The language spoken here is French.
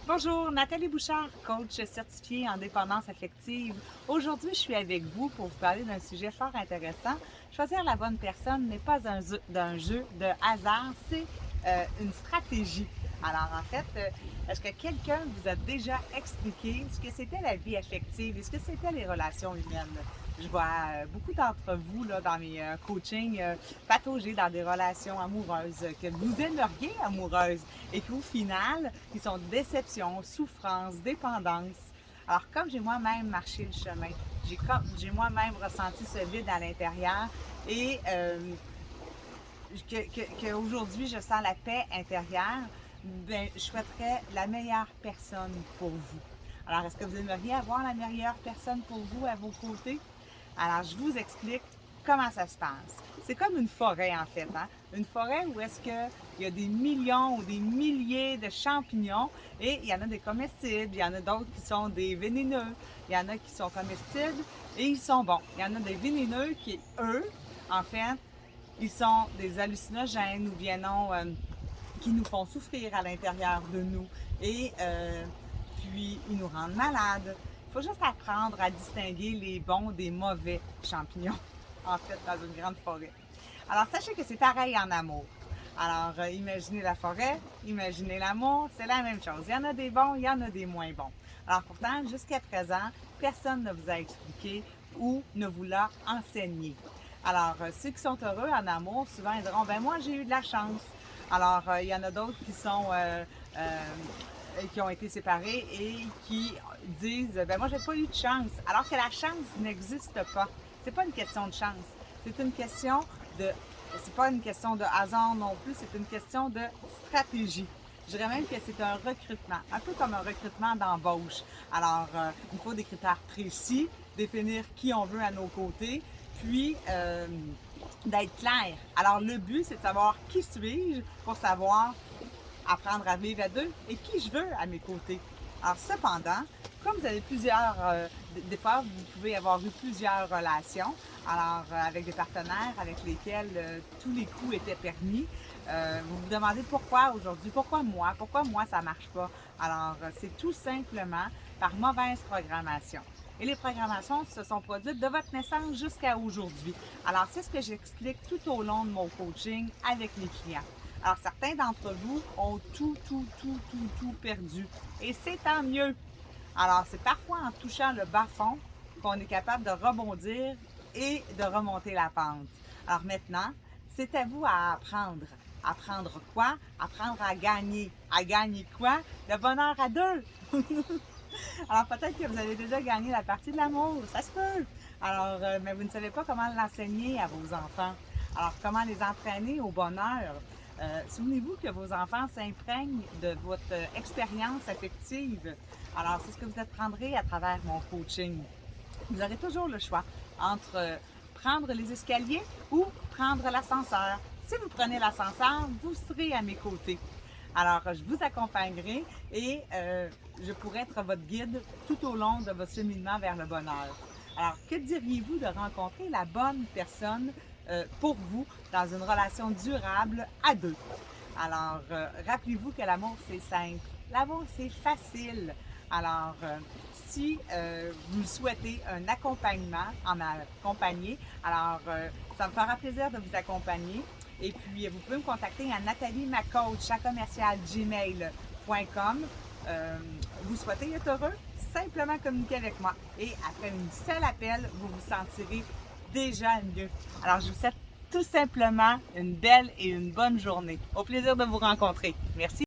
Bonjour, Nathalie Bouchard, coach certifiée en dépendance affective. Aujourd'hui, je suis avec vous pour vous parler d'un sujet fort intéressant. Choisir la bonne personne n'est pas d'un jeu de hasard, c'est une stratégie. Alors, en fait, est-ce que quelqu'un vous a déjà expliqué ce que c'était la vie affective et ce que c'était les relations humaines? Je vois beaucoup d'entre vous là, dans mes coachings patauger dans des relations amoureuses que vous aimeriez amoureuses et qu'au final, ils sont déception, souffrance, dépendance. Alors, comme j'ai moi-même marché le chemin, j'ai moi-même ressenti ce vide à l'intérieur et qu'aujourd'hui, je sens la paix intérieure, ben, je souhaiterais la meilleure personne pour vous. Alors, est-ce que vous aimeriez avoir la meilleure personne pour vous à vos côtés? Alors, je vous explique comment ça se passe. C'est comme une forêt, en fait. Hein? Une forêt où est-ce qu'il y a des millions ou des milliers de champignons et il y en a des comestibles, il y en a d'autres qui sont des vénéneux, il y en a qui sont comestibles et ils sont bons. Il y en a des vénéneux qui, eux, en fait, ils sont des hallucinogènes ou bien non, qui nous font souffrir à l'intérieur de nous et puis ils nous rendent malades. Il faut juste apprendre à distinguer les bons des mauvais champignons, en fait, dans une grande forêt. Alors, sachez que c'est pareil en amour. Alors, imaginez la forêt, imaginez l'amour, c'est la même chose. Il y en a des bons, il y en a des moins bons. Alors, pourtant, jusqu'à présent, personne ne vous a expliqué ou ne vous l'a enseigné. Alors, ceux qui sont heureux en amour, souvent, ils diront, ben moi, j'ai eu de la chance. Alors, il y en a d'autres qui ont été séparés et qui disent ben moi j'ai pas eu de chance alors que la chance n'existe pas. C'est pas une question de chance, c'est une question de c'est pas une question de hasard non plus, c'est une question de stratégie. Je dirais même que c'est un recrutement, un peu comme un recrutement d'embauche. Alors, il faut des critères précis, définir qui on veut à nos côtés, puis d'être clair. Alors, le but, c'est de savoir qui suis-je pour savoir apprendre à vivre à deux et qui je veux à mes côtés. Alors, cependant, comme vous avez des fois, vous pouvez avoir eu plusieurs relations, alors avec des partenaires avec lesquels tous les coups étaient permis, vous vous demandez pourquoi aujourd'hui, pourquoi moi ça marche pas. Alors, c'est tout simplement par mauvaise programmation. Et les programmations se sont produites de votre naissance jusqu'à aujourd'hui. Alors, c'est ce que j'explique tout au long de mon coaching avec mes clients. Alors, certains d'entre vous ont tout perdu. Et c'est tant mieux. Alors, c'est parfois en touchant le bas-fond qu'on est capable de rebondir et de remonter la pente. Alors maintenant, c'est à vous à apprendre. Apprendre quoi? Apprendre à gagner. À gagner quoi? Le bonheur à deux. Alors peut-être que vous avez déjà gagné la partie de l'amour, ça se peut. Alors, mais vous ne savez pas comment l'enseigner à vos enfants. Alors, comment les entraîner au bonheur? Souvenez-vous que vos enfants s'imprègnent de votre expérience affective. Alors, c'est ce que vous apprendrez à travers mon coaching. Vous aurez toujours le choix entre prendre les escaliers ou prendre l'ascenseur. Si vous prenez l'ascenseur, vous serez à mes côtés. Alors, je vous accompagnerai et je pourrai être votre guide tout au long de votre cheminement vers le bonheur. Alors, que diriez-vous de rencontrer la bonne personne pour vous dans une relation durable à deux? Alors, rappelez-vous que l'amour, c'est simple. L'amour, c'est facile. Alors, si vous souhaitez un accompagnement en ma compagnie, alors ça me fera plaisir de vous accompagner. Et puis, vous pouvez me contacter à natalieMacoach@gmail.com. Vous souhaitez être heureux? Simplement communiquer avec moi. Et après une seule appel, vous vous sentirez déjà mieux. Alors, je vous souhaite tout simplement une belle et une bonne journée. Au plaisir de vous rencontrer. Merci.